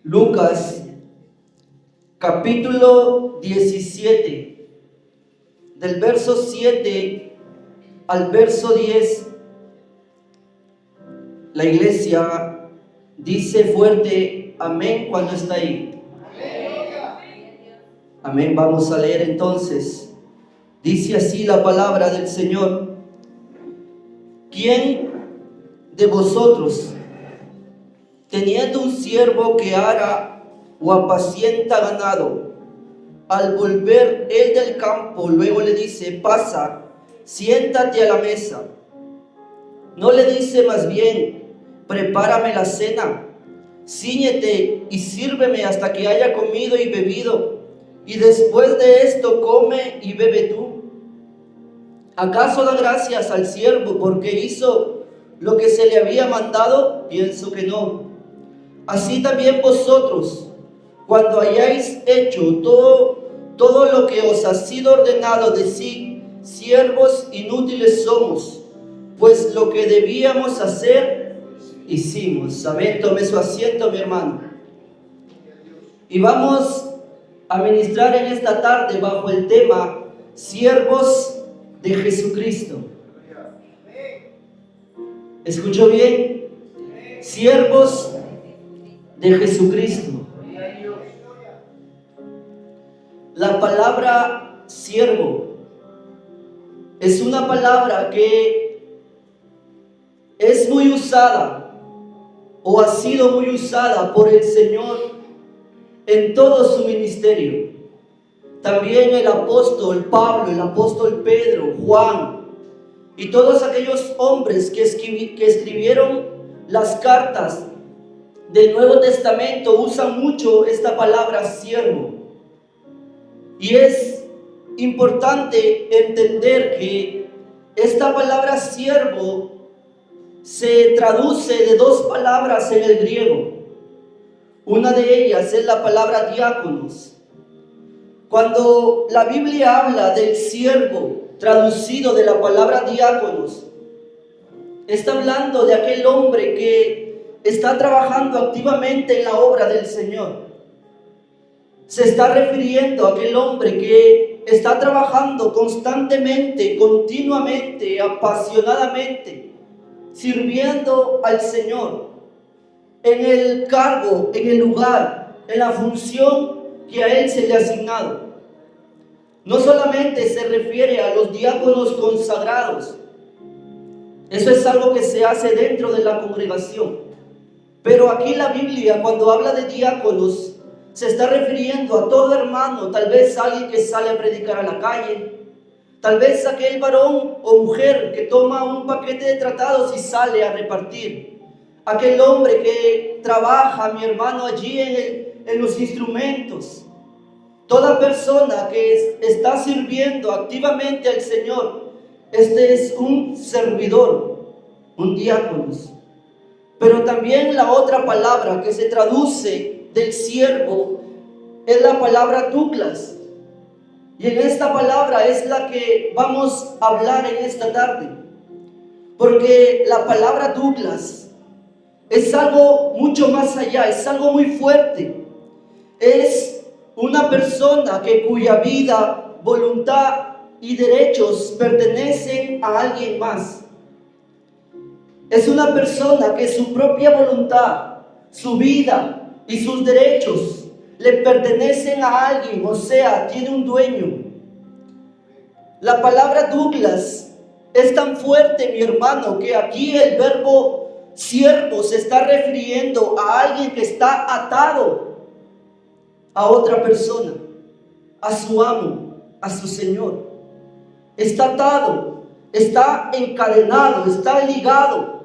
Lucas, capítulo 17, del verso 7 al verso 10. La iglesia dice fuerte amén cuando está ahí. Amén. Vamos a leer entonces. Dice así la palabra del Señor: ¿Quién de vosotros, teniendo un siervo que ara o apacienta ganado, al volver él del campo, luego le dice: pasa, siéntate a la mesa? ¿No le dice más bien: prepárame la cena, cíñete y sírveme hasta que haya comido y bebido, y después de esto come y bebe tú? ¿Acaso da gracias al siervo porque hizo lo que se le había mandado? Pienso que no. Así también vosotros, cuando hayáis hecho todo lo que os ha sido ordenado, decid: siervos inútiles somos, pues lo que debíamos hacer, hicimos. Amén. Tome su asiento, mi hermano. Y vamos a ministrar en esta tarde bajo el tema siervos de Jesucristo. ¿Escuchó bien? Siervos de Jesucristo. La palabra siervo es una palabra que es muy usada o ha sido muy usada por el Señor en todo su ministerio. También el apóstol Pablo, el apóstol Pedro, Juan y todos aquellos hombres que escribieron las cartas del Nuevo Testamento usan mucho esta palabra siervo. Y es importante entender que esta palabra siervo se traduce de dos palabras en el griego. Una de ellas es la palabra diáconos. Cuando la Biblia habla del siervo traducido de la palabra diáconos, está hablando de aquel hombre que está trabajando activamente en la obra del Señor. Se está refiriendo a aquel hombre que está trabajando constantemente, continuamente, apasionadamente, sirviendo al Señor en el cargo, en el lugar, en la función que a él se le ha asignado. No solamente se refiere a los diáconos consagrados, eso es algo que se hace dentro de la congregación, pero aquí la Biblia, cuando habla de diáconos, se está refiriendo a todo hermano, tal vez alguien que sale a predicar a la calle, tal vez aquel varón o mujer que toma un paquete de tratados y sale a repartir, aquel hombre que trabaja, mi hermano, allí en los instrumentos. Toda persona que está sirviendo activamente al Señor, este es un servidor, un diácono. Pero también la otra palabra que se traduce del siervo es la palabra douglas. Y en esta palabra es la que vamos a hablar en esta tarde. Porque la palabra douglas es algo mucho más allá, es algo muy fuerte. Es una persona cuya vida, voluntad y derechos pertenecen a alguien más. Es una persona que su propia voluntad, su vida y sus derechos le pertenecen a alguien, o sea, tiene un dueño. La palabra douglas es tan fuerte, mi hermano, que aquí el verbo siervo se está refiriendo a alguien que está atado a otra persona, a su amo, a su Señor. Está atado, está encadenado, está ligado.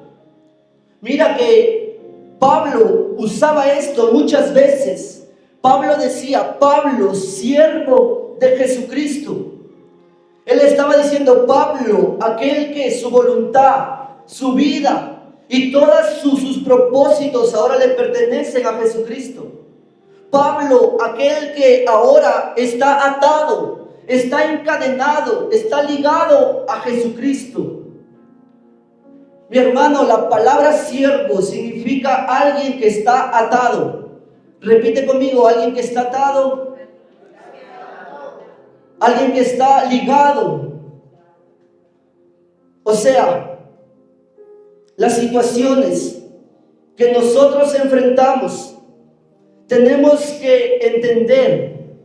Mira que Pablo usaba esto muchas veces. Pablo decía: Pablo, siervo de Jesucristo. Él estaba diciendo: Pablo, aquel que su voluntad, su vida y todos sus propósitos ahora le pertenecen a Jesucristo. Pablo, aquel que ahora está atado, está encadenado, está ligado a Jesucristo. Mi hermano, la palabra siervo significa alguien que está atado, Repite conmigo, alguien que está atado, alguien que está ligado. O sea, las situaciones que nosotros enfrentamos, tenemos que entender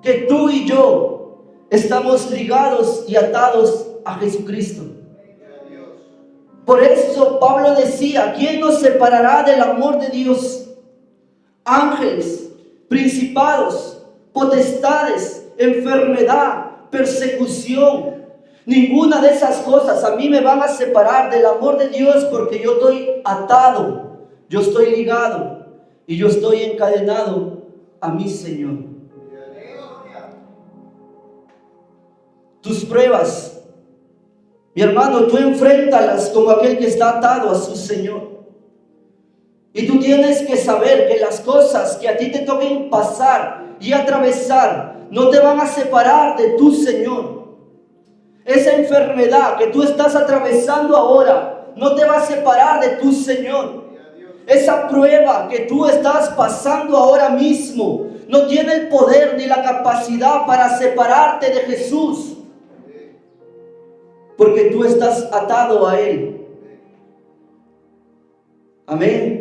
que tú y yo estamos ligados y atados a Jesucristo. Por eso Pablo decía, ¿quién nos separará del amor de Dios? Ángeles, principados, potestades, enfermedad, persecución. Ninguna de esas cosas a mí me van a separar del amor de Dios, porque yo estoy atado, yo estoy ligado y yo estoy encadenado a mi Señor. Tus pruebas, mi hermano, tú enfréntalas como aquel que está atado a su Señor. Y tú tienes que saber que las cosas que a ti te toquen pasar y atravesar no te van a separar de tu Señor. Esa enfermedad que tú estás atravesando ahora no te va a separar de tu Señor. Esa prueba que tú estás pasando ahora mismo no tiene el poder ni la capacidad para separarte de Jesús, porque tú estás atado a Él. Amén.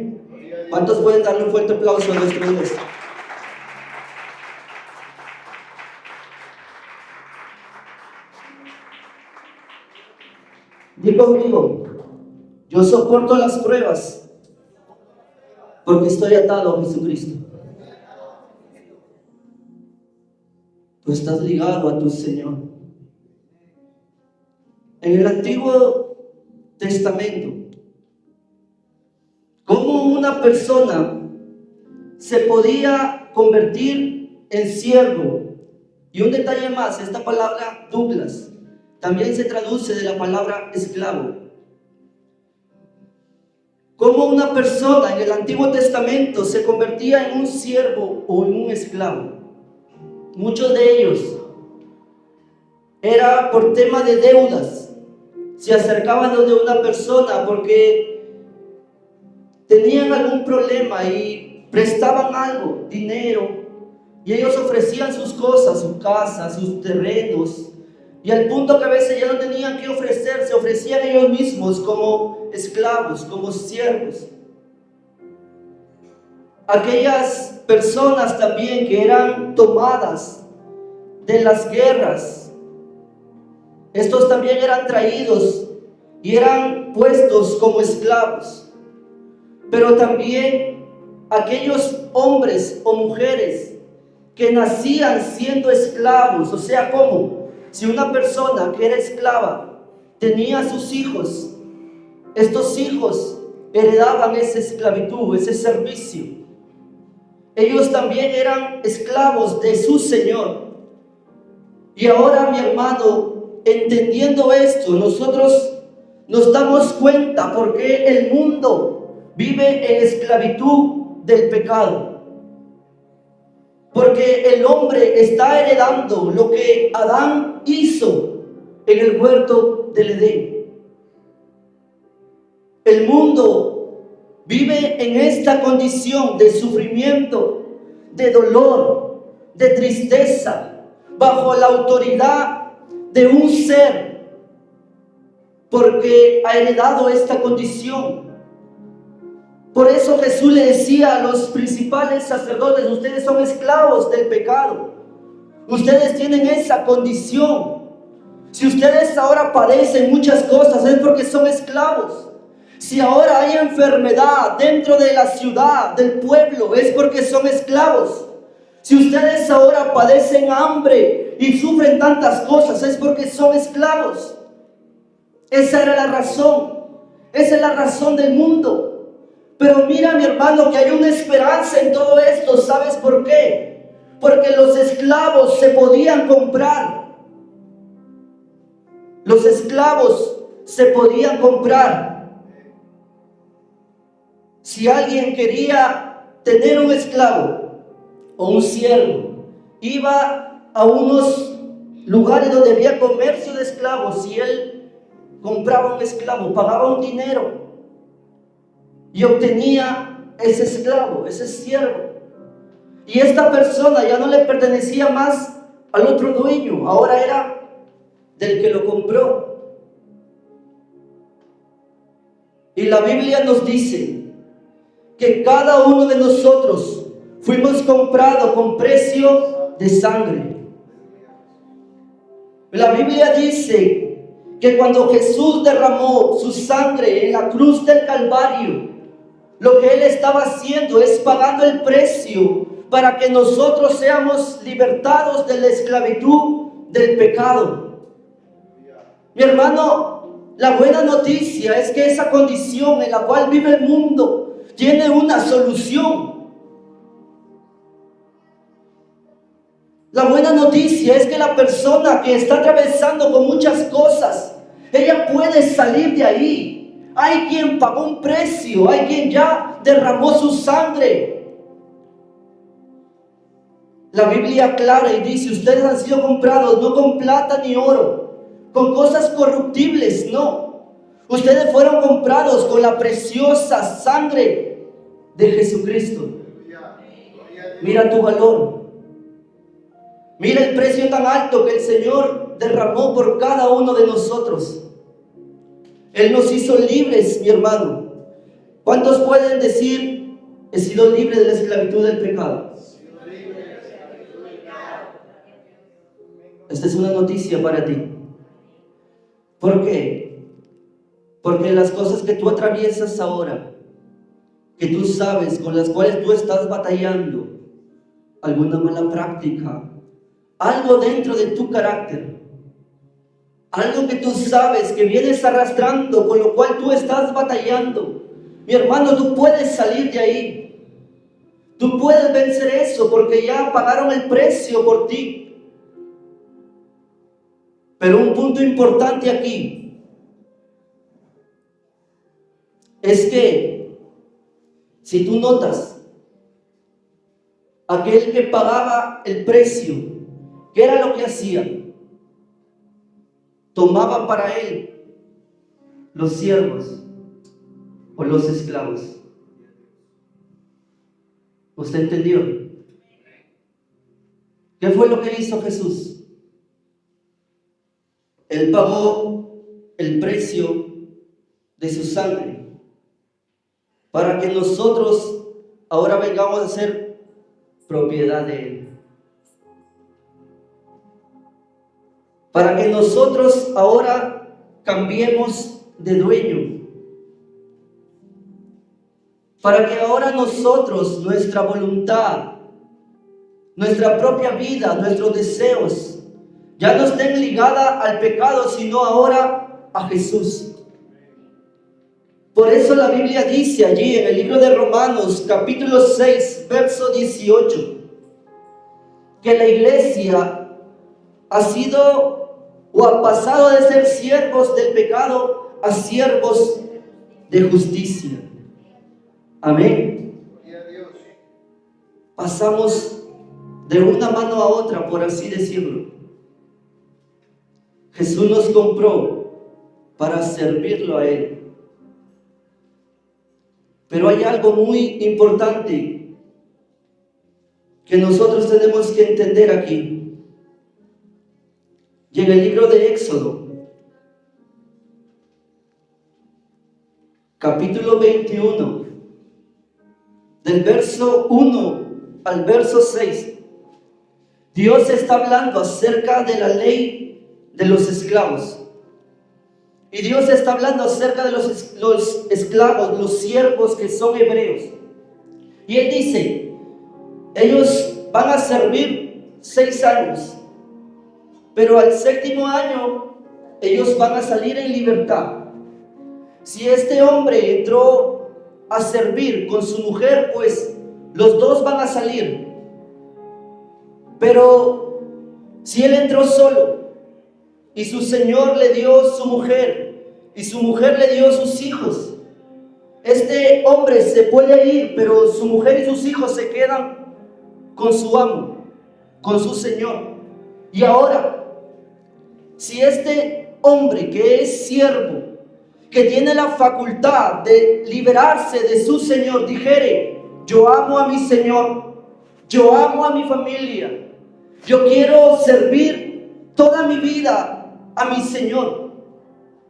¿Cuántos pueden darle un fuerte aplauso a nuestro Dios? Diga conmigo, yo soporto las pruebas porque estoy atado a Jesucristo. Tú estás ligado a tu Señor. En el Antiguo Testamento, ¿cómo una persona se podía convertir en siervo? Y un detalle más, esta palabra Douglas también se traduce de la palabra esclavo. ¿Cómo una persona en el Antiguo Testamento se convertía en un siervo o en un esclavo? Muchos de ellos era por tema de deudas. Se acercaban donde una persona porque tenían algún problema y prestaban algo, dinero, y ellos ofrecían sus cosas, su casa, sus terrenos, y al punto que a veces ya no tenían que ofrecer, se ofrecían ellos mismos como esclavos, como siervos. Aquellas personas también que eran tomadas de las guerras, estos también eran traídos y eran puestos como esclavos. Pero también aquellos hombres o mujeres que nacían siendo esclavos, o sea, ¿cómo? Si una persona que era esclava tenía sus hijos, estos hijos heredaban esa esclavitud, ese servicio. Ellos también eran esclavos de su Señor. Y ahora, mi hermano, entendiendo esto, nosotros nos damos cuenta por qué el mundo vive en esclavitud del pecado. Porque el hombre está heredando lo que Adán hizo en el huerto del Edén. El mundo vive en esta condición de sufrimiento, de dolor, de tristeza, bajo la autoridad de un ser, porque ha heredado esta condición. Por eso Jesús le decía a los principales sacerdotes: ustedes son esclavos del pecado. Ustedes tienen esa condición. Si ustedes ahora padecen muchas cosas, es porque son esclavos. Si ahora hay enfermedad dentro de la ciudad, del pueblo, es porque son esclavos. Si ustedes ahora padecen hambre y sufren tantas cosas, es porque son esclavos. Esa era la razón. Esa es la razón del mundo. Pero mira, mi hermano, que hay una esperanza en todo esto. ¿Sabes por qué? Porque los esclavos se podían comprar. Los esclavos se podían comprar. Si alguien quería tener un esclavo o un siervo, iba a unos lugares donde había comercio de esclavos y él compraba un esclavo, pagaba un dinero y obtenía es esclavo, ese es siervo. Y esta persona ya no le pertenecía más al otro dueño, ahora era del que lo compró. Y la Biblia nos dice que cada uno de nosotros fuimos comprados con precio de sangre. La Biblia dice que cuando Jesús derramó su sangre en la cruz del Calvario, lo que Él estaba haciendo es pagando el precio para que nosotros seamos libertados de la esclavitud del pecado. Mi hermano, la buena noticia es que esa condición en la cual vive el mundo tiene una solución. La buena noticia es que la persona que está atravesando con muchas cosas, ella puede salir de ahí. Hay quien pagó un precio, hay quien ya derramó su sangre. La Biblia aclara y dice, ustedes han sido comprados no con plata ni oro, con cosas corruptibles, no. Ustedes fueron comprados con la preciosa sangre de Jesucristo. Mira tu valor. Mira el precio tan alto que el Señor derramó por cada uno de nosotros. Él nos hizo libres, mi hermano. ¿Cuántos pueden decir, he sido libre de la esclavitud del pecado? Esta es una noticia para ti. ¿Por qué? Porque las cosas que tú atraviesas ahora, que tú sabes, con las cuales tú estás batallando, alguna mala práctica, algo dentro de tu carácter, algo que tú sabes que vienes arrastrando, con lo cual tú estás batallando, mi hermano, tú puedes salir de ahí. Tú puedes vencer eso porque ya pagaron el precio por ti. Pero un punto importante aquí es que si tú notas, aquel que pagaba el precio, ¿qué era lo que hacía? Tomaba para él los siervos o los esclavos. ¿Usted entendió? ¿Qué fue lo que hizo Jesús? Él pagó el precio de su sangre para que nosotros ahora vengamos a ser propiedad de Él. Para que nosotros ahora cambiemos de dueño. Para que ahora nosotros, nuestra voluntad, nuestra propia vida, nuestros deseos, ya no estén ligadas al pecado, sino ahora a Jesús. Por eso la Biblia dice allí en el libro de Romanos, capítulo 6, verso 18, que la iglesia ha sido o ha pasado de ser siervos del pecado a siervos de justicia. Amén. Pasamos de una mano a otra, por así decirlo. Jesús nos compró para servirlo a Él. Pero hay algo muy importante que nosotros tenemos que entender aquí. Y en el libro de Éxodo, capítulo 21, del verso 1 al verso 6, Dios está hablando acerca de la ley de los esclavos. Y Dios está hablando acerca de los esclavos, los siervos que son hebreos. Y Él dice, ellos van a servir 6 años, pero al 7º año ellos van a salir en libertad. Si este hombre entró a servir con su mujer, pues los dos van a salir. Pero si él entró solo y su señor le dio su mujer y su mujer le dio sus hijos, este hombre se puede ir, pero su mujer y sus hijos se quedan con su amo, con su señor. Y ahora, si este hombre que es siervo que tiene la facultad de liberarse de su Señor, dijere: yo amo a mi Señor, yo amo a mi familia, yo quiero servir toda mi vida a mi Señor,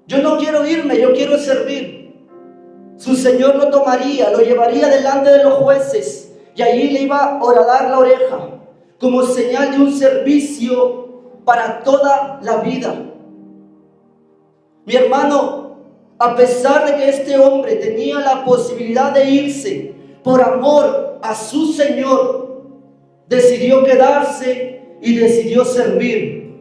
yo no quiero irme, yo quiero servir. Su Señor lo tomaría, lo llevaría delante de los jueces y allí le iba a horadar la oreja como señal de un servicio para toda la vida. Mi hermano, a pesar de que este hombre tenía la posibilidad de irse por amor a su Señor, decidió quedarse y decidió servir.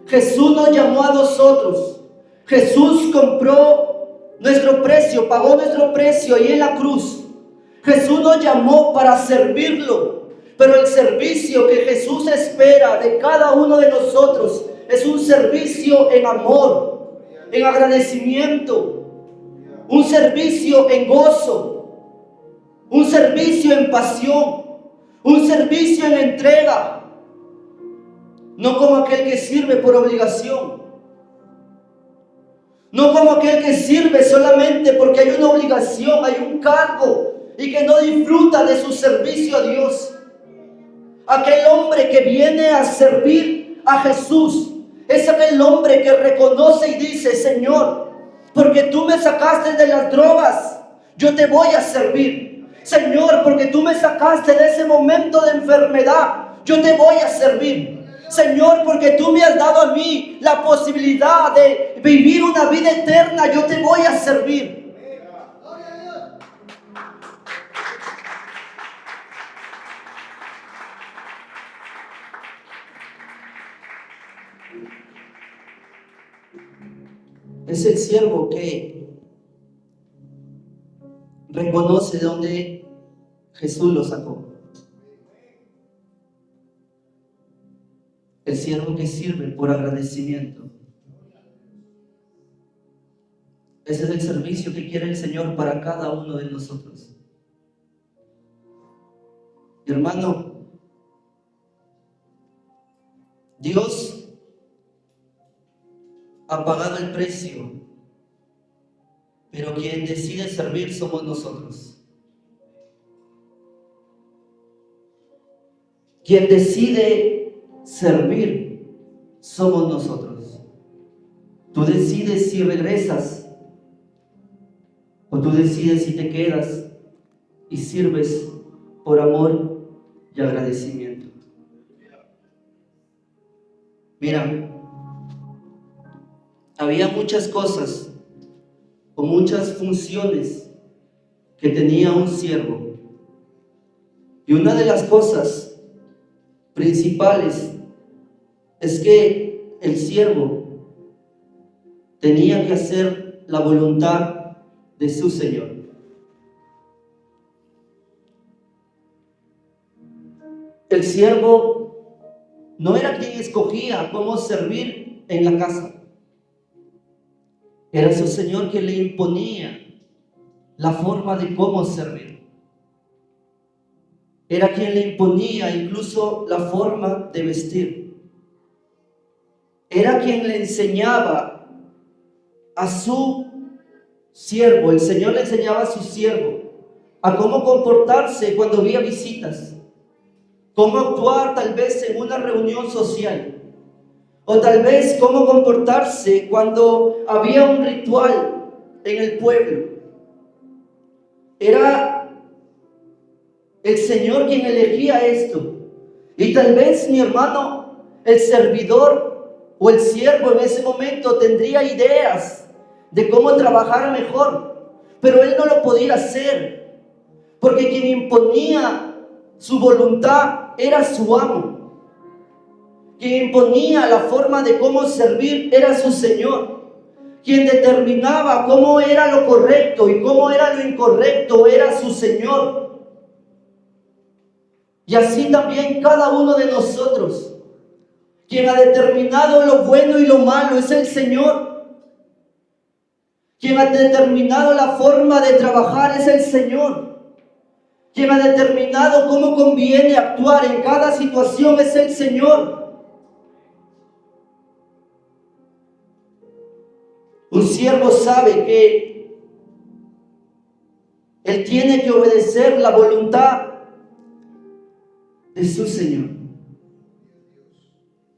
Jesús nos llamó a nosotros. Jesús compró nuestro precio, pagó nuestro precio ahí en la cruz. Jesús nos llamó para servirlo, pero el servicio que Jesús espera de cada uno de nosotros es un servicio en amor, en agradecimiento, un servicio en gozo, un servicio en pasión, un servicio en entrega, no como aquel que sirve por obligación, no como aquel que sirve solamente porque hay una obligación, hay un cargo y que no disfruta de su servicio a Dios. Aquel hombre que viene a servir a Jesús es aquel hombre que reconoce y dice: Señor, porque tú me sacaste de las drogas, yo te voy a servir. Señor, porque tú me sacaste de ese momento de enfermedad, yo te voy a servir. Señor, porque tú me has dado a mí la posibilidad de vivir una vida eterna, yo te voy a servir. Es el siervo que reconoce de dónde Jesús lo sacó. El siervo que sirve por agradecimiento. Ese es el servicio que quiere el Señor para cada uno de nosotros. Mi hermano, Dios ha pagado el precio, pero quien decide servir somos nosotros. Quien decide servir somos nosotros. Tú decides si regresas o tú decides si te quedas y sirves por amor y agradecimiento. Mira, había muchas cosas o muchas funciones que tenía un siervo. Y una de las cosas principales es que el siervo tenía que hacer la voluntad de su Señor. El siervo no era quien escogía cómo servir en la casa. Era su Señor quien le imponía la forma de cómo servir. Era quien le imponía incluso la forma de vestir. Era quien le enseñaba a su siervo, el Señor le enseñaba a su siervo a cómo comportarse cuando había visitas, cómo actuar tal vez en una reunión social, o tal vez cómo comportarse cuando había un ritual en el pueblo. Era el Señor quien elegía esto. Y tal vez, mi hermano, el servidor o el siervo en ese momento tendría ideas de cómo trabajar mejor, pero él no lo podía hacer, porque quien imponía su voluntad era su amo. Quien imponía la forma de cómo servir era su Señor. Quien determinaba cómo era lo correcto y cómo era lo incorrecto era su Señor. Y así también cada uno de nosotros. Quien ha determinado lo bueno y lo malo es el Señor. Quien ha determinado la forma de trabajar es el Señor. Quien ha determinado cómo conviene actuar en cada situación es el Señor. siervo sabe que él tiene que obedecer la voluntad de su Señor.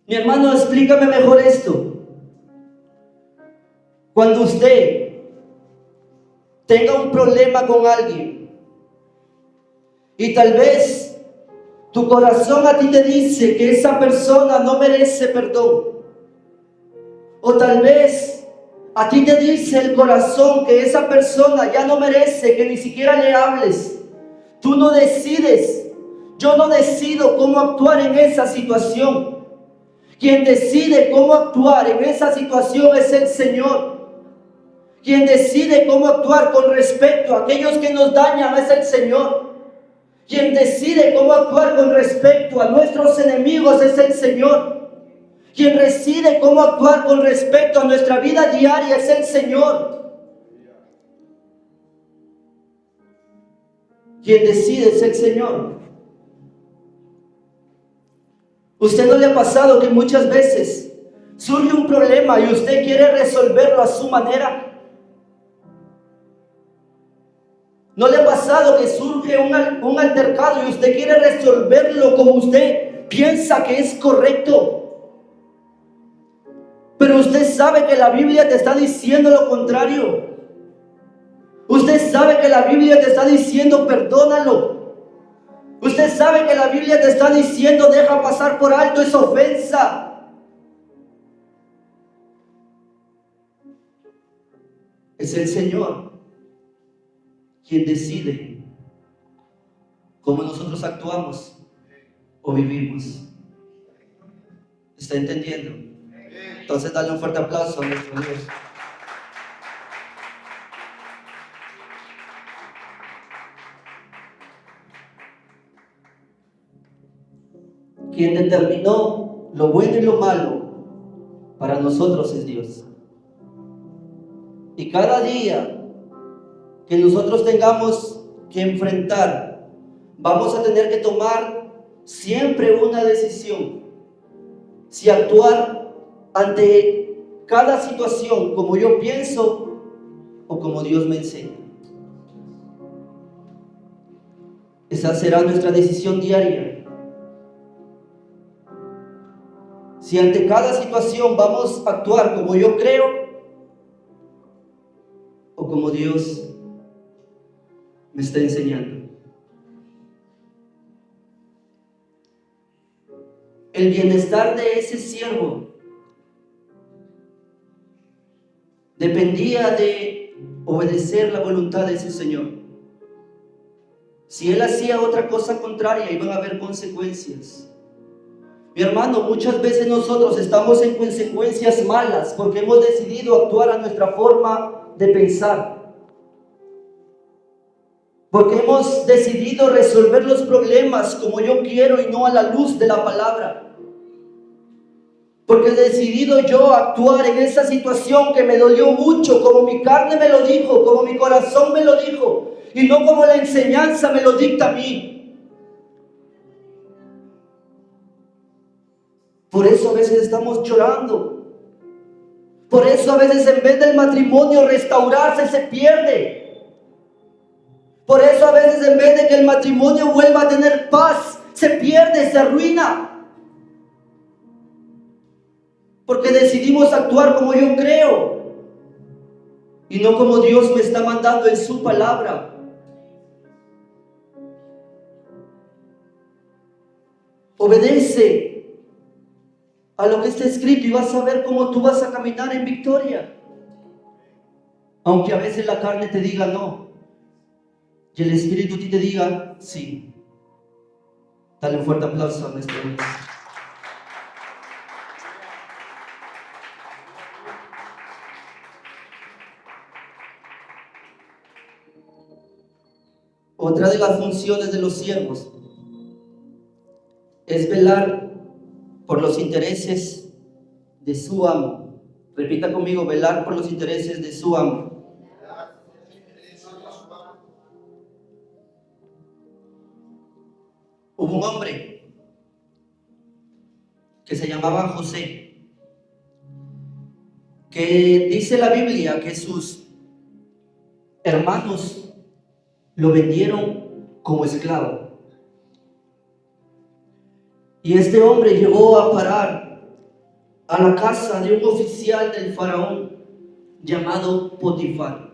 Mi hermano, explícame mejor esto. Cuando usted tenga un problema con alguien y tal vez tu corazón a ti te dice que esa persona no merece perdón, o tal vez a ti te dice el corazón que esa persona ya no merece que ni siquiera le hables, tú no decides, yo no decido cómo actuar en esa situación. Quien decide cómo actuar en esa situación es el Señor. Quien decide cómo actuar con respecto a aquellos que nos dañan es el Señor. Quien decide cómo actuar con respecto a nuestros enemigos es el Señor. Quien decide cómo actuar con respecto a nuestra vida diaria es el Señor. Quien decide es el Señor. ¿Usted no le ha pasado que muchas veces surge un problema y usted quiere resolverlo a su manera? ¿No le ha pasado que surge un altercado y usted quiere resolverlo como usted piensa que es correcto? Pero usted sabe que la Biblia te está diciendo lo contrario. Usted sabe que la Biblia te está diciendo perdónalo. Usted sabe que la Biblia te está diciendo deja pasar por alto esa ofensa. Es el Señor quien decide cómo nosotros actuamos o vivimos. ¿Está entendiendo? Entonces dale un fuerte aplauso a nuestro Dios. Quien determinó lo bueno y lo malo para nosotros es Dios. Y cada día que nosotros tengamos que enfrentar, vamos a tener que tomar siempre una decisión. Si actuar ante cada situación como yo pienso o como Dios me enseña. Esa será nuestra decisión diaria. Si ante cada situación vamos a actuar como yo creo o como Dios me está enseñando. El bienestar de ese siervo dependía de obedecer la voluntad de ese Señor. Si él hacía otra cosa contraria, iban a haber consecuencias. Mi hermano, muchas veces nosotros estamos en consecuencias malas porque hemos decidido actuar a nuestra forma de pensar. Porque hemos decidido resolver los problemas como yo quiero y no a la luz de la palabra. Porque he decidido yo actuar en esa situación que me dolió mucho, como mi carne me lo dijo, como mi corazón me lo dijo, y no como la enseñanza me lo dicta a mí. Por eso a veces estamos llorando. Por eso a veces en vez del matrimonio restaurarse se pierde. Por eso a veces en vez de que el matrimonio vuelva a tener paz, se pierde, se arruina. Porque decidimos actuar como yo creo y no como Dios me está mandando en su palabra. Obedece a lo que está escrito y vas a ver cómo tú vas a caminar en victoria. Aunque a veces la carne te diga no y el Espíritu a ti te diga sí. Dale un fuerte aplauso a nuestro Dios. Otra de las funciones de los siervos es velar por los intereses de su amo. Repita conmigo, velar por los intereses de su amo. Hubo un hombre que se llamaba José, que que dice la Biblia que sus hermanos lo vendieron como esclavo. Y este hombre llegó a parar a la casa de un oficial del faraón llamado Potifar.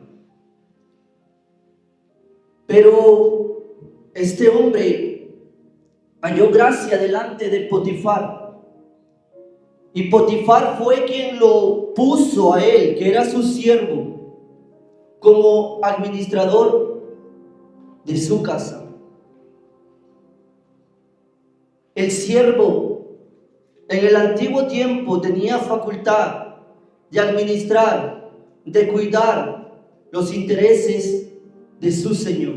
Pero este hombre halló gracia delante de Potifar. Y Potifar fue quien lo puso a él, que era su siervo, como administrador de su casa. El siervo en el antiguo tiempo tenía facultad de administrar, de cuidar los intereses de su señor.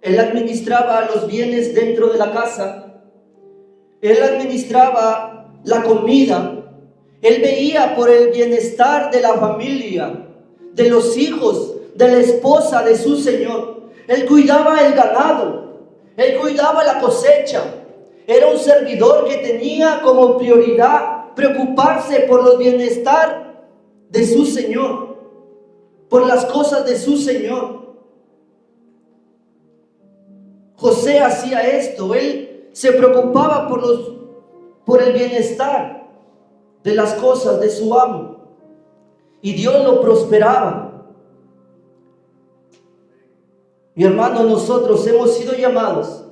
Él administraba los bienes dentro de la casa, él administraba la comida, él veía por el bienestar de la familia, de los hijos, de la esposa de su señor. Él cuidaba el ganado, él cuidaba la cosecha. Era un servidor que tenía como prioridad preocuparse por el bienestar de su señor, por las cosas de su señor. José hacía esto, él se preocupaba por el bienestar de las cosas de su amo, y Dios lo prosperaba. Mi hermano, nosotros hemos sido llamados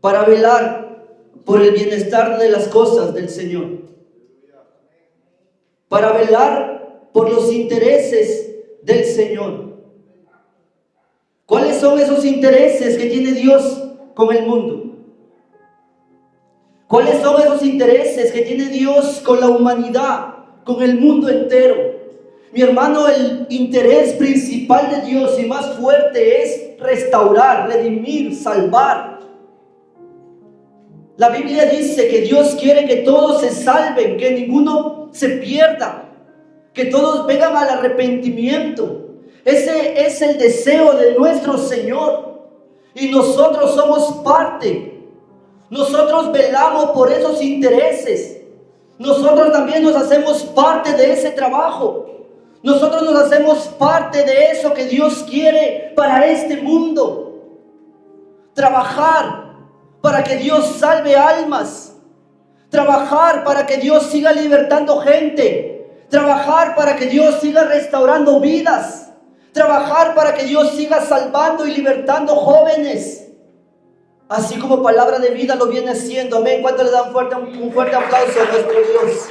para velar por el bienestar de las cosas del Señor, para velar por los intereses del Señor. ¿Cuáles son esos intereses que tiene Dios con el mundo? ¿Cuáles son esos intereses que tiene Dios con la humanidad, con el mundo entero? Mi hermano, el interés principal de Dios y más fuerte es restaurar, redimir, salvar. La Biblia dice que Dios quiere que todos se salven, que ninguno se pierda, que todos vengan al arrepentimiento. Ese es el deseo de nuestro Señor, y nosotros somos parte. Nosotros velamos por esos intereses. Nosotros también nos hacemos parte de ese trabajo. Nosotros nos hacemos parte de eso que Dios quiere para este mundo. Trabajar para que Dios salve almas. Trabajar para que Dios siga libertando gente. Trabajar para que Dios siga restaurando vidas. Trabajar para que Dios siga salvando y libertando jóvenes. Así como Palabra de Vida lo viene haciendo. Amén. ¿Cuánto le dan un fuerte aplauso a nuestro Dios?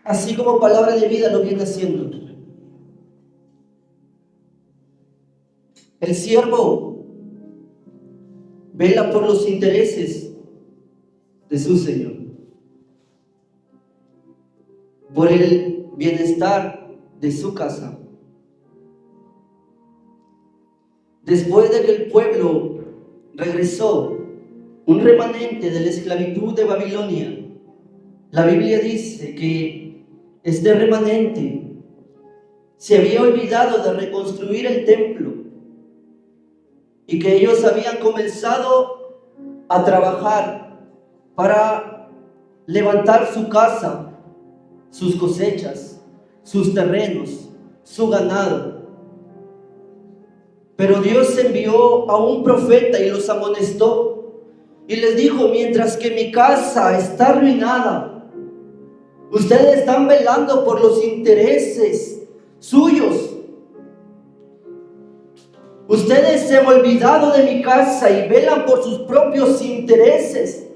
Así como Palabra de Vida lo viene haciendo. El siervo vela por los intereses de su Señor, por el bienestar de su casa. Después de que el pueblo regresó, un remanente de la esclavitud de Babilonia, la Biblia dice que este remanente se había olvidado de reconstruir el templo y que ellos habían comenzado a trabajar para levantar su casa, sus cosechas, sus terrenos, su ganado. Pero Dios envió a un profeta y los amonestó y les dijo: mientras que mi casa está arruinada, ustedes están velando por los intereses suyos. Ustedes se han olvidado de mi casa y velan por sus propios intereses.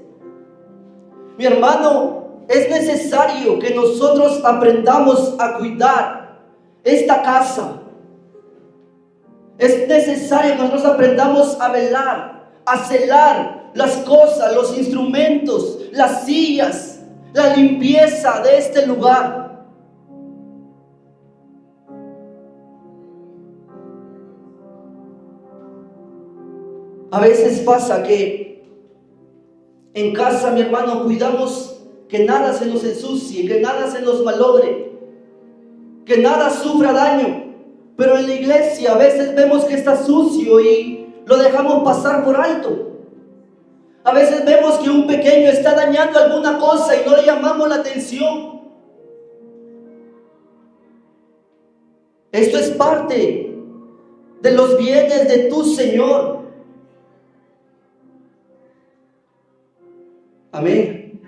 Mi hermano, es necesario que nosotros aprendamos a cuidar esta casa. Es necesario que nosotros aprendamos a velar, a celar las cosas, los instrumentos, las sillas, la limpieza de este lugar. A veces pasa que en casa, mi hermano, cuidamos que nada se nos ensucie, que nada se nos malogre, que nada sufra daño. Pero en la iglesia a veces vemos que está sucio y lo dejamos pasar por alto. A veces vemos que un pequeño está dañando alguna cosa y no le llamamos la atención. Esto es parte de los bienes de tu Señor. Amén.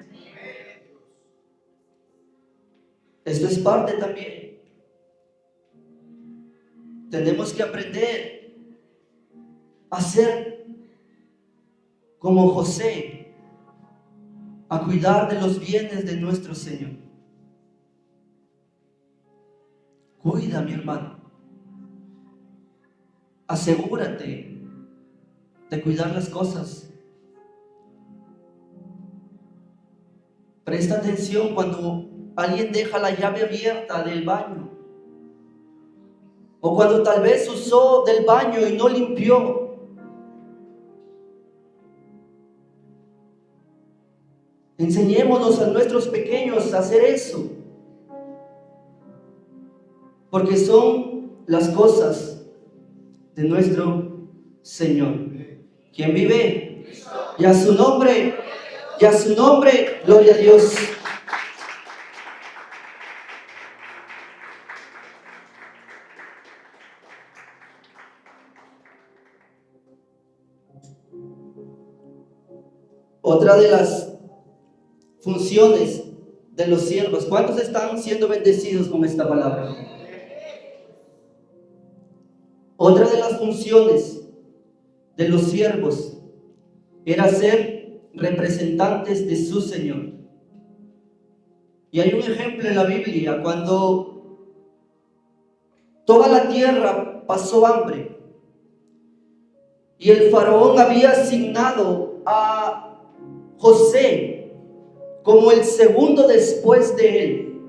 Esto es parte también. Tenemos que aprender a ser como José, a cuidar de los bienes de nuestro Señor. Cuida, mi hermano. Asegúrate de cuidar las cosas. Presta atención cuando alguien deja la llave abierta del baño, o cuando tal vez usó del baño y no limpió. Enseñémonos a nuestros pequeños a hacer eso, porque son las cosas de nuestro Señor. ¿Quién vive? Y a su nombre, gloria a Dios. Otra de las funciones de los siervos. ¿Cuántos están siendo bendecidos con esta palabra? Otra de las funciones de los siervos era ser representantes de su Señor. Y hay un ejemplo en la Biblia cuando toda la tierra pasó hambre y el faraón había asignado a José como el segundo después de él.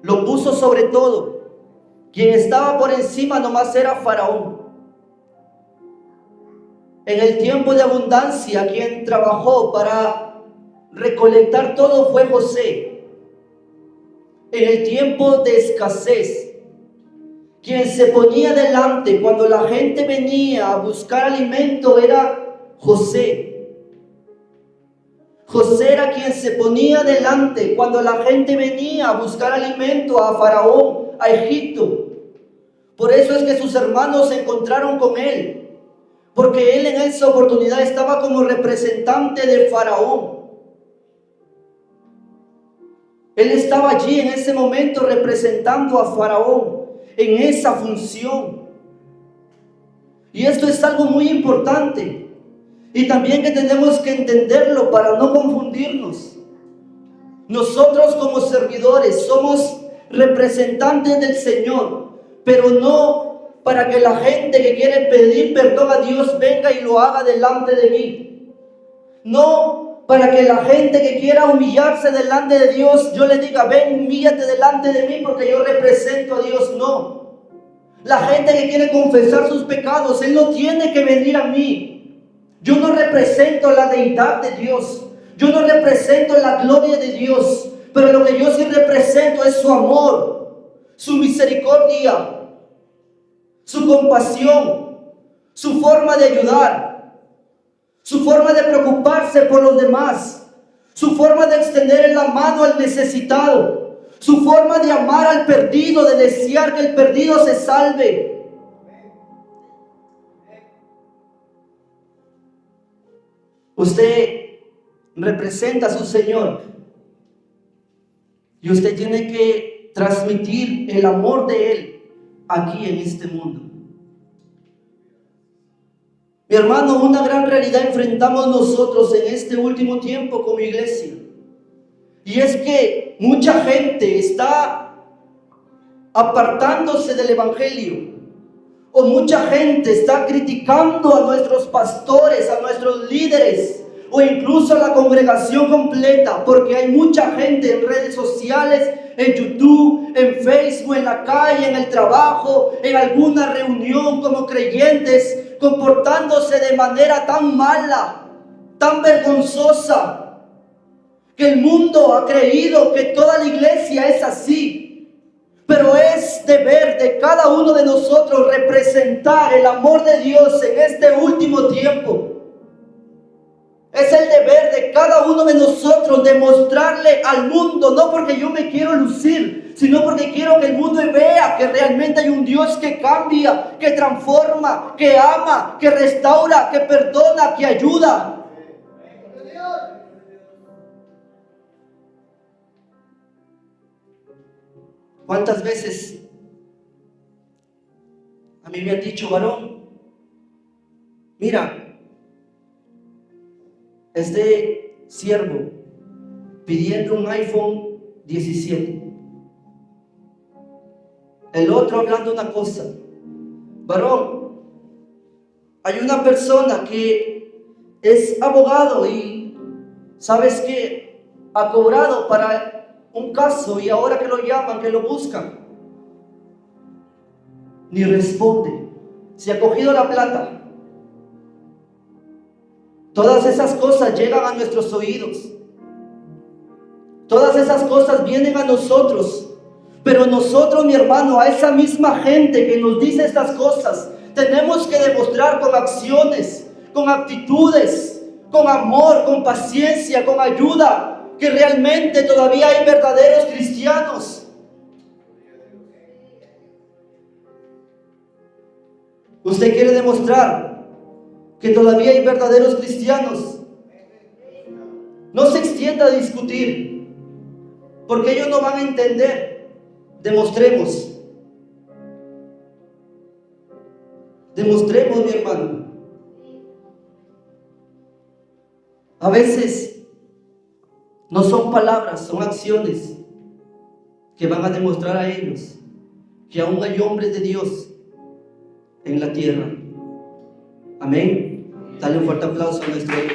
Lo puso sobre todo. Quien estaba por encima nomás era Faraón. En el tiempo de abundancia, quien trabajó para recolectar todo fue José. En el tiempo de escasez, quien se ponía delante cuando la gente venía a buscar alimento era José. José era quien se ponía delante cuando la gente venía a buscar alimento a Faraón, a Egipto. Por eso es que sus hermanos se encontraron con él, porque él en esa oportunidad estaba como representante de Faraón. Él estaba allí en ese momento representando a Faraón en esa función. Y esto es algo muy importante. Y también que tenemos que entenderlo para no confundirnos. Nosotros como servidores somos representantes del Señor, pero no para que la gente que quiere pedir perdón a Dios venga y lo haga delante de mí. No para que la gente que quiera humillarse delante de Dios, yo le diga, ven, humíllate delante de mí porque yo represento a Dios. No. La gente que quiere confesar sus pecados, él no tiene que venir a mí. Yo no represento la deidad de Dios. Yo no represento la gloria de Dios. Pero lo que yo sí represento es su amor, su misericordia, su compasión, su forma de ayudar, su forma de preocuparse por los demás, su forma de extender la mano al necesitado, su forma de amar al perdido, de desear que el perdido se salve. Usted representa a su Señor y usted tiene que transmitir el amor de Él aquí en este mundo. Mi hermano, una gran realidad enfrentamos nosotros en este último tiempo como iglesia, y es que mucha gente está apartándose del evangelio, o mucha gente está criticando a nuestros pastores, a nuestros líderes, o incluso a la congregación completa, porque hay mucha gente en redes sociales, en YouTube, en Facebook, en la calle, en el trabajo, en alguna reunión como creyentes, comportándose de manera tan mala, tan vergonzosa, que el mundo ha creído que toda la iglesia es así. Pero es es deber de cada uno de nosotros representar el amor de Dios en este último tiempo. Es el deber de cada uno de nosotros demostrarle al mundo, no porque yo me quiero lucir, sino porque quiero que el mundo vea que realmente hay un Dios que cambia, que transforma, que ama, que restaura, que perdona, que ayuda. ¿Cuántas veces a mí me han dicho, varón, mira, este siervo pidiendo un iPhone 17, el otro hablando una cosa, varón, hay una persona que es abogado y sabes que ha cobrado para un caso y ahora que lo llaman, que lo buscan, ni responde, se ha cogido la plata. Todas esas cosas llegan a nuestros oídos. Todas esas cosas vienen a nosotros. Pero nosotros, mi hermano, a esa misma gente que nos dice estas cosas, tenemos que demostrar con acciones, con actitudes, con amor, con paciencia, con ayuda, que realmente todavía hay verdaderos cristianos. ¿Usted quiere demostrar que todavía hay verdaderos cristianos? No se extienda a discutir, porque ellos no van a entender. Demostremos, mi hermano. A veces no son palabras, son acciones que van a demostrar a ellos que aún hay hombres de Dios en la tierra. Amén. Dale un fuerte aplauso a nuestro Dios.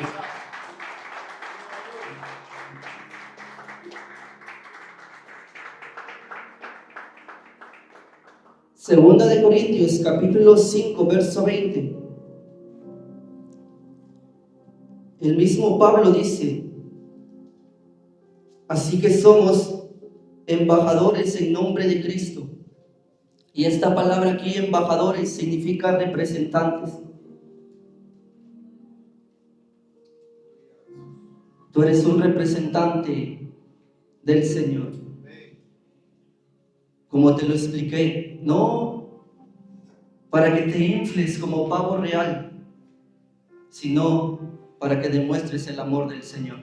Segunda de Corintios, capítulo 5, verso 20. El mismo Pablo dice: así que somos embajadores en nombre de Cristo. Y esta palabra aquí, embajadores, significa representantes. Tú eres un representante del Señor. Como te lo expliqué, no para que te infles como pavo real, sino para que demuestres el amor del Señor.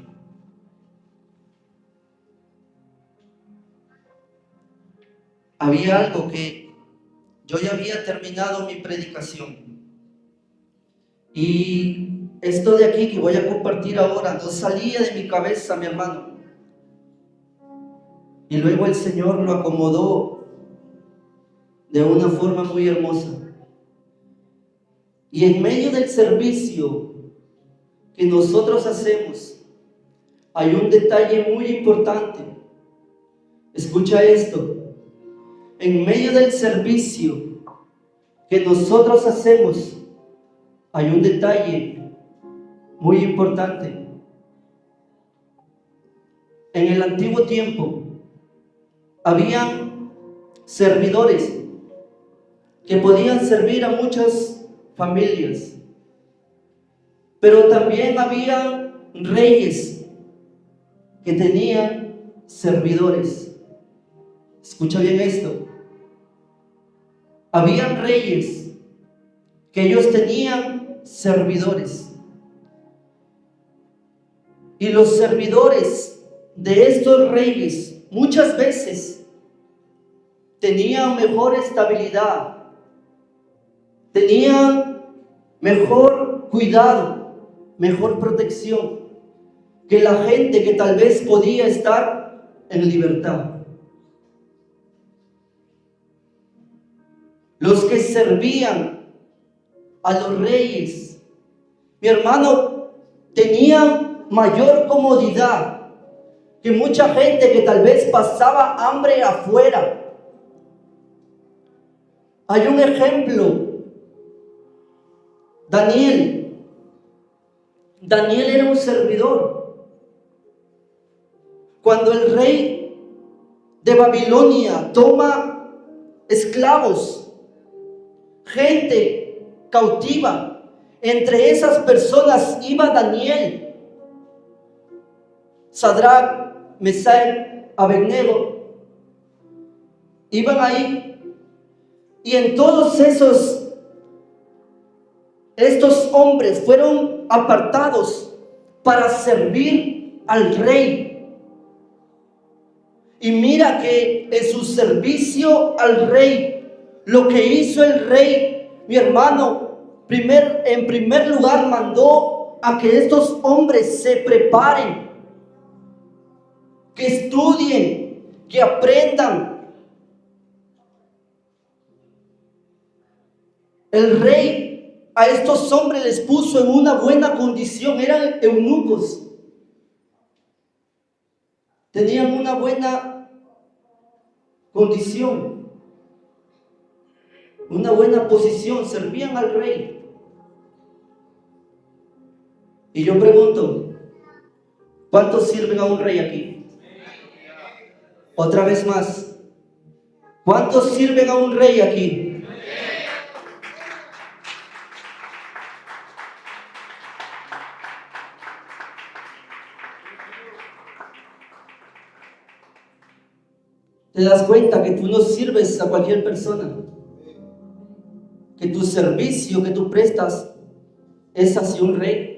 Había algo que yo ya había terminado mi predicación, y esto de aquí que voy a compartir ahora no salía de mi cabeza, mi hermano, y luego el Señor lo acomodó de una forma muy hermosa. Y en medio del servicio que nosotros hacemos hay un detalle muy importante. Escucha esto. En medio del servicio que nosotros hacemos hay un detalle muy importante. En el antiguo tiempo habían servidores que podían servir a muchas familias, pero también había reyes que tenían servidores. Escucha bien esto. Habían reyes que ellos tenían servidores, y los servidores de estos reyes muchas veces tenían mejor estabilidad, tenían mejor cuidado, mejor protección que la gente que tal vez podía estar en libertad. Los que servían a los reyes, mi hermano, tenían mayor comodidad que mucha gente que tal vez pasaba hambre afuera. Hay un ejemplo. Daniel era un servidor. Cuando el rey de Babilonia toma esclavos, gente cautiva. Entre esas personas iba Daniel, Sadrach, Mesach, Abednego. Iban ahí, y en todos estos hombres fueron apartados para servir al rey. Y mira que en su servicio al rey, lo que hizo el rey, mi hermano, en primer lugar mandó a que estos hombres se preparen, que estudien, que aprendan. El rey a estos hombres les puso en una buena condición, eran eunucos. Tenían una buena condición, una buena posición, servían al rey. Y yo pregunto, ¿cuántos sirven a un rey aquí? Otra vez más, ¿cuántos sirven a un rey aquí? Te das cuenta que tú no sirves a cualquier persona, que tu servicio que tú prestas es hacia un rey.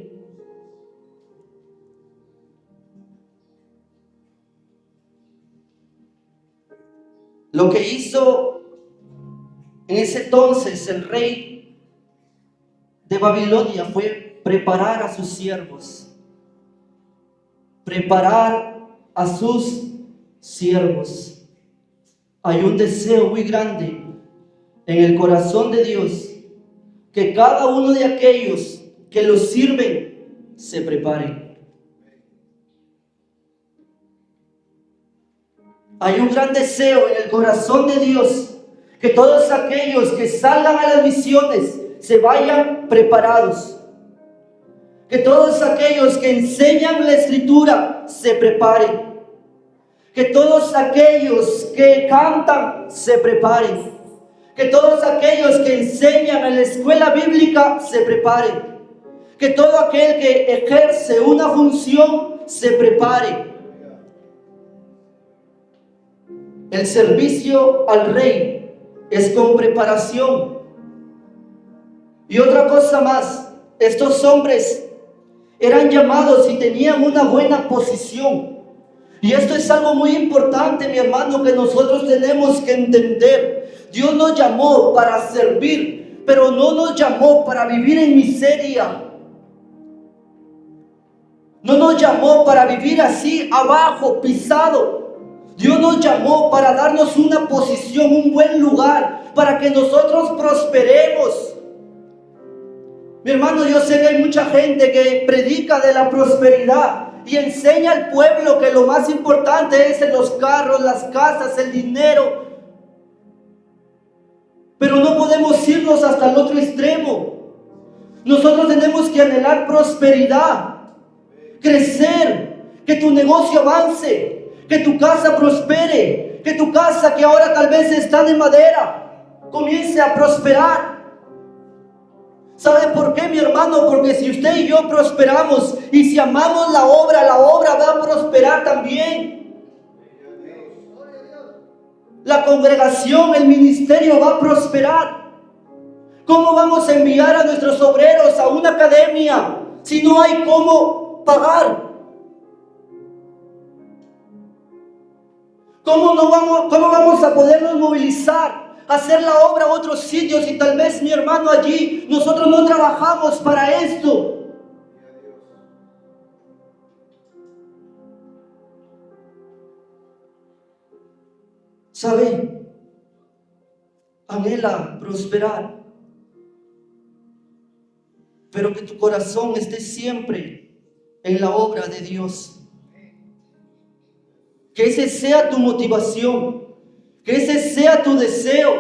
Lo que hizo en ese entonces el rey de Babilonia fue preparar a sus siervos, preparar a sus siervos. Hay un deseo muy grande en el corazón de Dios que cada uno de aquellos que los sirven se preparen. Hay un gran deseo en el corazón de Dios que todos aquellos que salgan a las misiones se vayan preparados. Que todos aquellos que enseñan la Escritura se preparen. Que todos aquellos que cantan se preparen. Que todos aquellos que enseñan en la escuela bíblica se preparen. Que todo aquel que ejerce una función se prepare. El servicio al rey es con preparación. Y otra cosa más, estos hombres eran llamados y tenían una buena posición. Y esto es algo muy importante, mi hermano, que nosotros tenemos que entender. Dios nos llamó para servir, pero no nos llamó para vivir en miseria. No nos llamó para vivir así abajo, pisado. Dios nos llamó para darnos una posición, un buen lugar, para que nosotros prosperemos. Mi hermano, yo sé que hay mucha gente que predica de la prosperidad y enseña al pueblo que lo más importante es en los carros, las casas, el dinero. Pero no podemos irnos hasta el otro extremo. Nosotros tenemos que anhelar prosperidad, crecer, que tu negocio avance, que tu casa prospere, que tu casa que ahora tal vez está de madera comience a prosperar. ¿Sabe por qué, mi hermano? Porque si usted y yo prosperamos y si amamos la obra va a prosperar también. La congregación, el ministerio va a prosperar. ¿Cómo vamos a enviar a nuestros obreros a una academia si no hay cómo pagar? ¿Cómo vamos a podernos movilizar, hacer la obra a otros sitios y tal vez, mi hermano, allí nosotros no trabajamos para esto? ¿Sabe? Anhela prosperar, pero que tu corazón esté siempre en la obra de Dios. Que ese sea tu motivación, que ese sea tu deseo,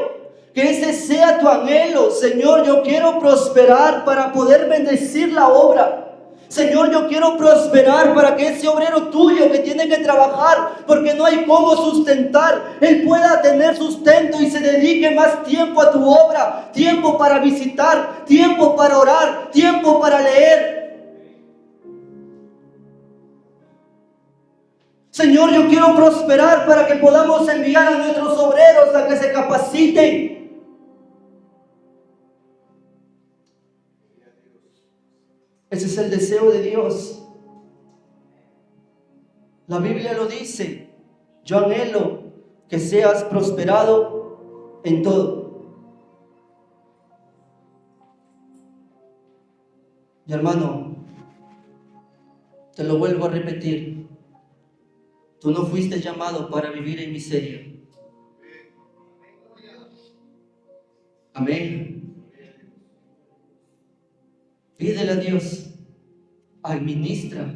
que ese sea tu anhelo. Señor, yo quiero prosperar para poder bendecir la obra. Señor, yo quiero prosperar para que ese obrero tuyo que tiene que trabajar porque no hay cómo sustentar, él pueda tener sustento y se dedique más tiempo a tu obra, tiempo para visitar, tiempo para orar, tiempo para leer. Señor, yo quiero prosperar para que podamos enviar a nuestros obreros a que se capaciten. Ese es el deseo de Dios. La Biblia lo dice. Yo anhelo que seas prosperado en todo. Mi hermano, te lo vuelvo a repetir. Tú no fuiste llamado para vivir en miseria. Amén. Pídele a Dios, administra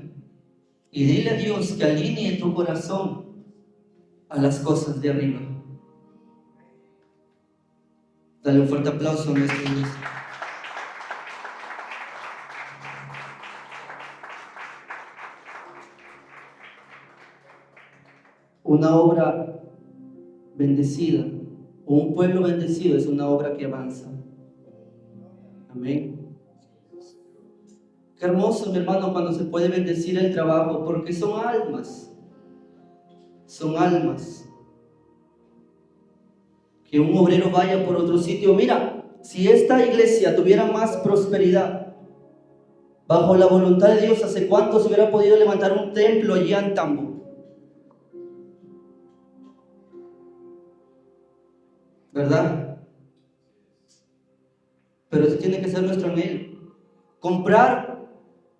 y dile a Dios que alinee tu corazón a las cosas de arriba. Dale un fuerte aplauso a nuestro Dios. Una obra bendecida o un pueblo bendecido es una obra que avanza. Amén. Qué hermoso, mi hermano, cuando se puede bendecir el trabajo, porque son almas. Son almas. Que un obrero vaya por otro sitio. Mira, si esta iglesia tuviera más prosperidad, bajo la voluntad de Dios, ¿hace cuánto se hubiera podido levantar un templo allí en Tambo? ¿Verdad? Pero ese tiene que ser nuestro anhelo. Comprar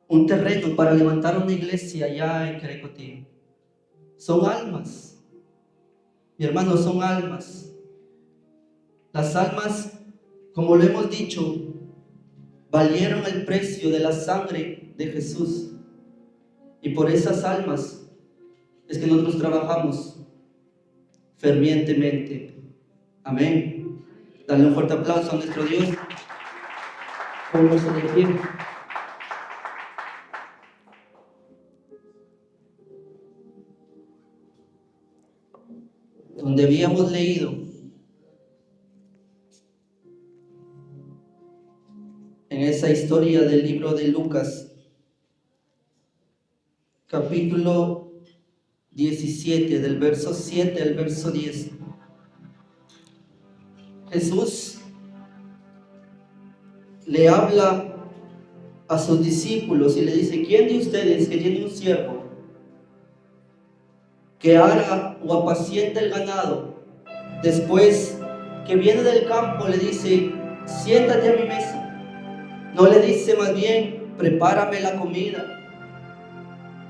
un terreno para levantar una iglesia allá en Querecotío. Son almas. Mi hermano, son almas. Las almas, como lo hemos dicho, valieron el precio de la sangre de Jesús. Y por esas almas es que nosotros trabajamos fervientemente. Amén. Dale un fuerte aplauso a nuestro Dios. Vamos a elegir. Donde habíamos leído en esa historia del libro de Lucas, capítulo 17, del verso 7 al verso 10. Jesús le habla a sus discípulos y le dice: ¿quién de ustedes que tiene un siervo que ara o apacienta el ganado, después que viene del campo le dice: siéntate a mi mesa? No le dice más bien: prepárame la comida,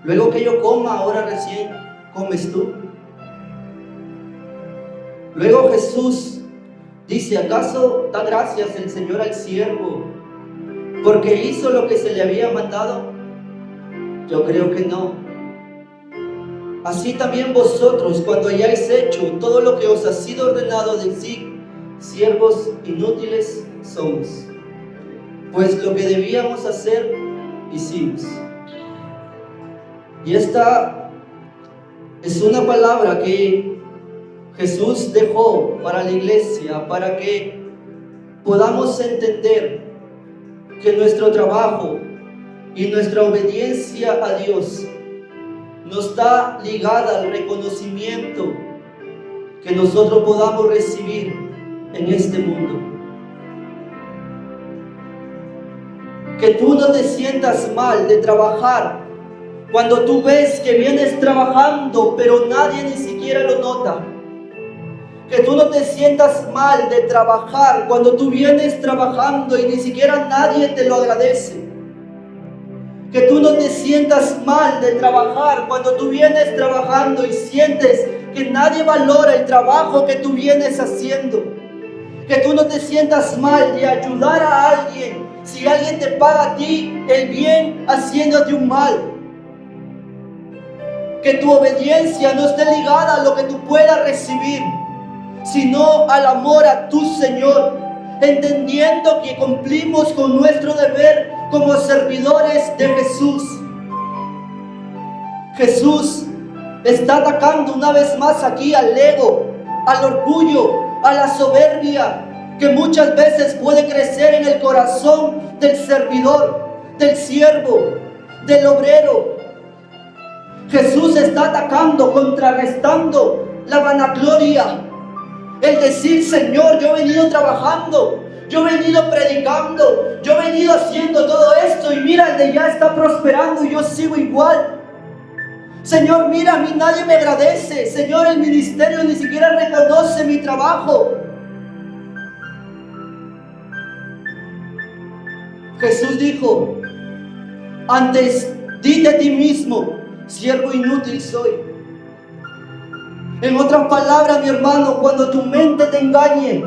luego que yo coma, ahora recién comes tú. Luego Jesús dice: ¿acaso da gracias el Señor al siervo porque hizo lo que se le había mandado? Yo creo que no. Así también vosotros, cuando hayáis hecho todo lo que os ha sido ordenado, decid: siervos inútiles somos, pues lo que debíamos hacer, hicimos. Y esta es una palabra que Jesús dejó para la iglesia, para que podamos entender que nuestro trabajo y nuestra obediencia a Dios no está ligada al reconocimiento que nosotros podamos recibir en este mundo. Que tú no te sientas mal de trabajar cuando tú ves que vienes trabajando pero nadie ni siquiera lo nota. Que tú no te sientas mal de trabajar cuando tú vienes trabajando y ni siquiera nadie te lo agradece. Que tú no te sientas mal de trabajar cuando tú vienes trabajando y sientes que nadie valora el trabajo que tú vienes haciendo. Que tú no te sientas mal de ayudar a alguien si alguien te paga a ti el bien haciéndote un mal. Que tu obediencia no esté ligada a lo que tú puedas recibir, sino al amor a tu Señor, entendiendo que cumplimos con nuestro deber como servidores de Jesús. Jesús está atacando una vez más aquí al ego, al orgullo, a la soberbia que muchas veces puede crecer en el corazón del servidor, del siervo, del obrero. Jesús está atacando, contrarrestando la vanagloria. El decir, Señor, yo he venido trabajando, yo he venido predicando, yo he venido haciendo todo esto y mira, el de ya está prosperando y yo sigo igual. Señor, mira, a mí nadie me agradece. Señor, el ministerio ni siquiera reconoce mi trabajo. Jesús dijo, antes di de ti mismo, siervo inútil soy. En otras palabras, mi hermano, cuando tu mente te engañe,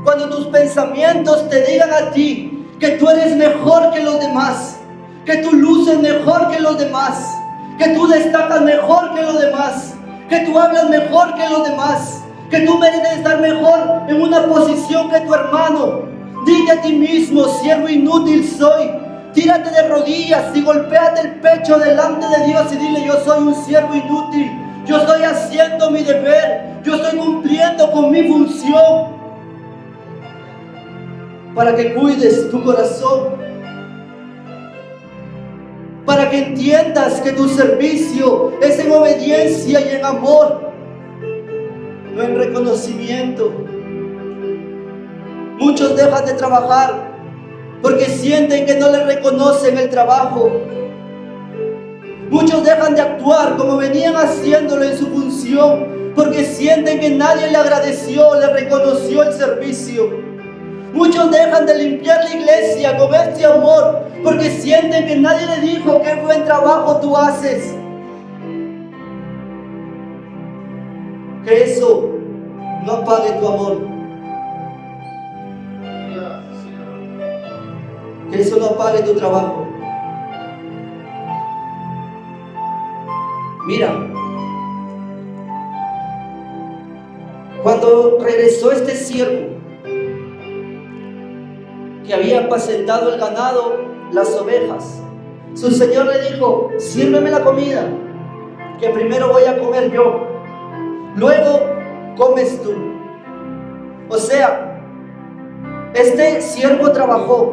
cuando tus pensamientos te digan a ti que tú eres mejor que los demás, que tú luces mejor que los demás, que tú destacas mejor que los demás, que tú hablas mejor que los demás, que tú mereces estar mejor en una posición que tu hermano, di a ti mismo, siervo inútil soy. Tírate de rodillas y golpéate el pecho delante de Dios y dile, yo soy un siervo inútil, yo estoy haciendo mi deber, yo estoy cumpliendo con mi función, para que cuides tu corazón, para que entiendas que tu servicio es en obediencia y en amor, no en reconocimiento. Muchos dejan de trabajar porque sienten que no les reconocen el trabajo. Muchos dejan de actuar como venían haciéndolo en su función porque sienten que nadie le agradeció, le reconoció el servicio. Muchos dejan de limpiar la iglesia con este amor porque sienten que nadie le dijo qué buen trabajo tú haces. Que eso no apague tu amor. Que eso no apague tu trabajo. Mira, cuando regresó este siervo que había apacentado el ganado, las ovejas, su señor le dijo, sírveme la comida, que primero voy a comer yo, luego comes tú. O sea, este siervo trabajó,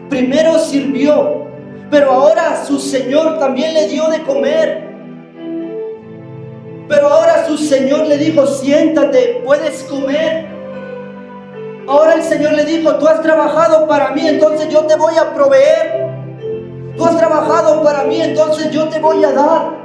primero sirvió, pero ahora su señor también le dio de comer. Pero ahora su señor le dijo, siéntate, puedes comer. Ahora el Señor le dijo, tú has trabajado para mí, entonces yo te voy a proveer. Tú has trabajado para mí, entonces yo te voy a dar.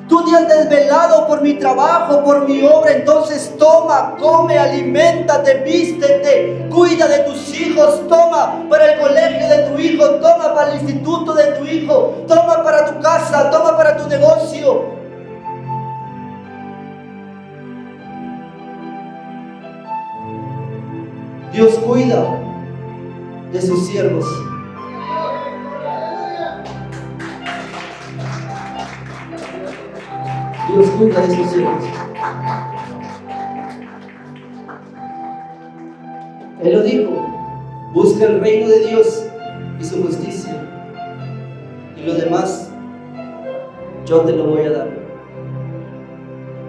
Tú te has desvelado por mi trabajo, por mi obra, entonces toma, come, aliméntate, vístete, cuida de tus hijos, toma para el colegio de tu hijo, toma para el instituto de tu hijo, toma para tu casa, toma para tu negocio. Dios cuida de sus siervos. Dios cuida de sus siervos. Él lo dijo, busca el reino de Dios y su justicia, y lo demás yo te lo voy a dar.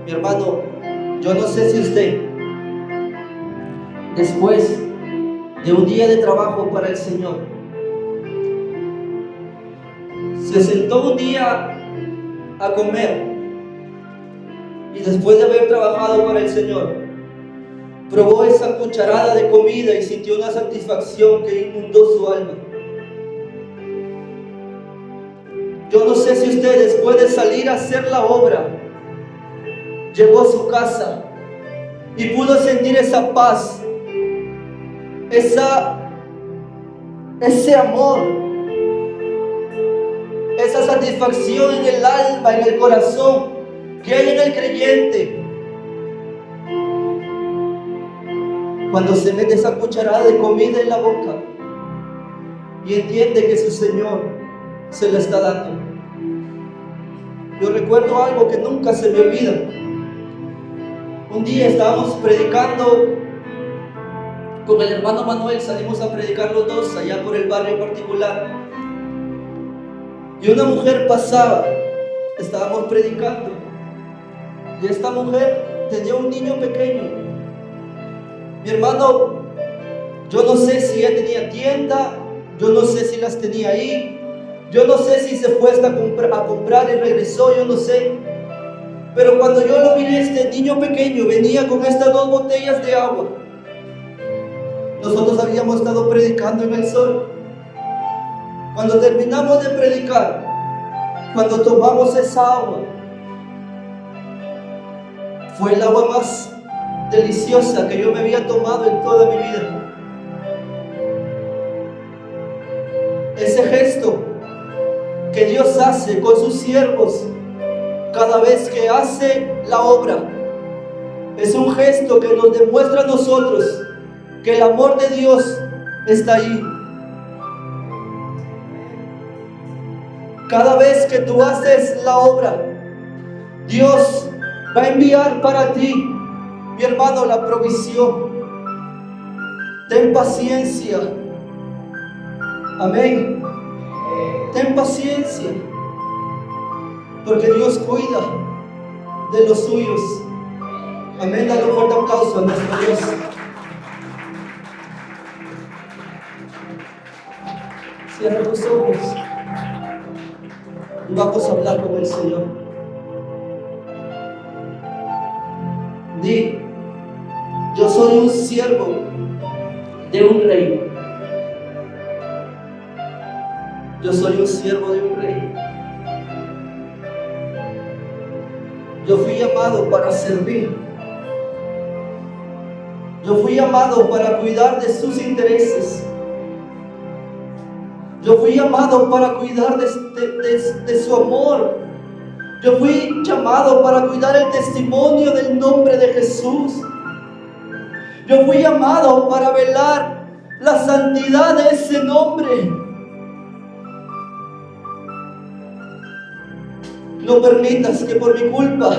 Mi hermano, yo no sé si usted, después de un día de trabajo para el Señor, se sentó un día a comer y después de haber trabajado para el Señor, probó esa cucharada de comida y sintió una satisfacción que inundó su alma. Yo no sé si usted, después de salir a hacer la obra, llegó a su casa y pudo sentir esa paz, ese amor, esa satisfacción en el alma, en el corazón que hay en el creyente cuando se mete esa cucharada de comida en la boca y entiende que su Señor se la está dando. Yo recuerdo algo que nunca se me olvida. Un día estábamos predicando con el hermano Manuel salimos a predicar los dos allá por el barrio particular. Y una mujer pasaba, estábamos predicando, y esta mujer tenía un niño pequeño. Mi hermano, yo no sé si ella tenía tienda, yo no sé si las tenía ahí, yo no sé si se fue hasta a comprar y regresó, yo no sé. Pero cuando yo lo miré, este niño pequeño venía con estas 2 botellas de agua. Nosotros habíamos estado predicando en el sol. Cuando terminamos de predicar, cuando tomamos esa agua, fue el agua más deliciosa que yo me había tomado en toda mi vida. Ese gesto que Dios hace con sus siervos cada vez que hace la obra es un gesto que nos demuestra a nosotros que el amor de Dios está ahí. Cada vez que tú haces la obra, Dios va a enviar para ti, mi hermano, la provisión. Ten paciencia. Amén. Ten paciencia, porque Dios cuida de los suyos. Amén. Dale un fuerte aplauso a nuestro Dios. Cierra tus ojos y vamos a hablar con el Señor. Di: yo soy un siervo de un rey. Yo soy un siervo de un rey. Yo fui llamado para servir. Yo fui llamado para cuidar de sus intereses. Yo fui llamado para cuidar de su amor. Yo fui llamado para cuidar el testimonio del nombre de Jesús. Yo fui llamado para velar la santidad de ese nombre. No permitas que por mi culpa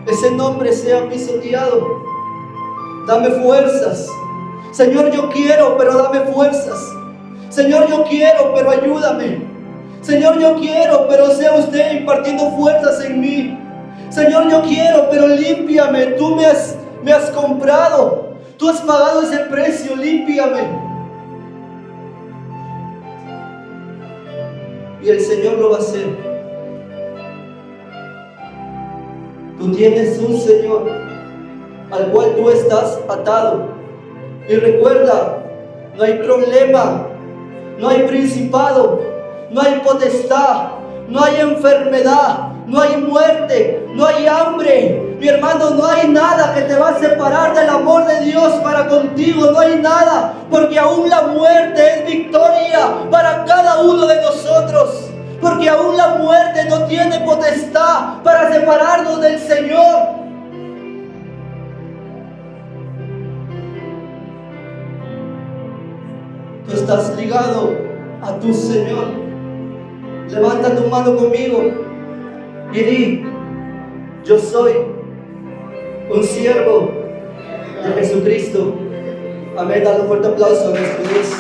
ese nombre sea pisoteado. Dame fuerzas. Señor, yo quiero, pero dame fuerzas. Señor, yo quiero, pero ayúdame. Señor, yo quiero, pero sea usted impartiendo fuerzas en mí. Señor, yo quiero, pero límpiame. Tú me has comprado. Tú has pagado ese precio, límpiame. Y el Señor lo va a hacer. Tú tienes un Señor al cual tú estás atado. Y recuerda, no hay problema, no hay principado, no hay potestad, no hay enfermedad, no hay muerte, no hay hambre. Mi hermano, no hay nada que te va a separar del amor de Dios para contigo. No hay nada, porque aún la muerte es victoria para cada uno de nosotros. Porque aún la muerte no tiene potestad para separarnos del Señor. Tú estás ligado a tu Señor. Levanta tu mano conmigo y di: yo soy un siervo de Jesucristo. Amén. Dale un fuerte aplauso a nuestro Dios.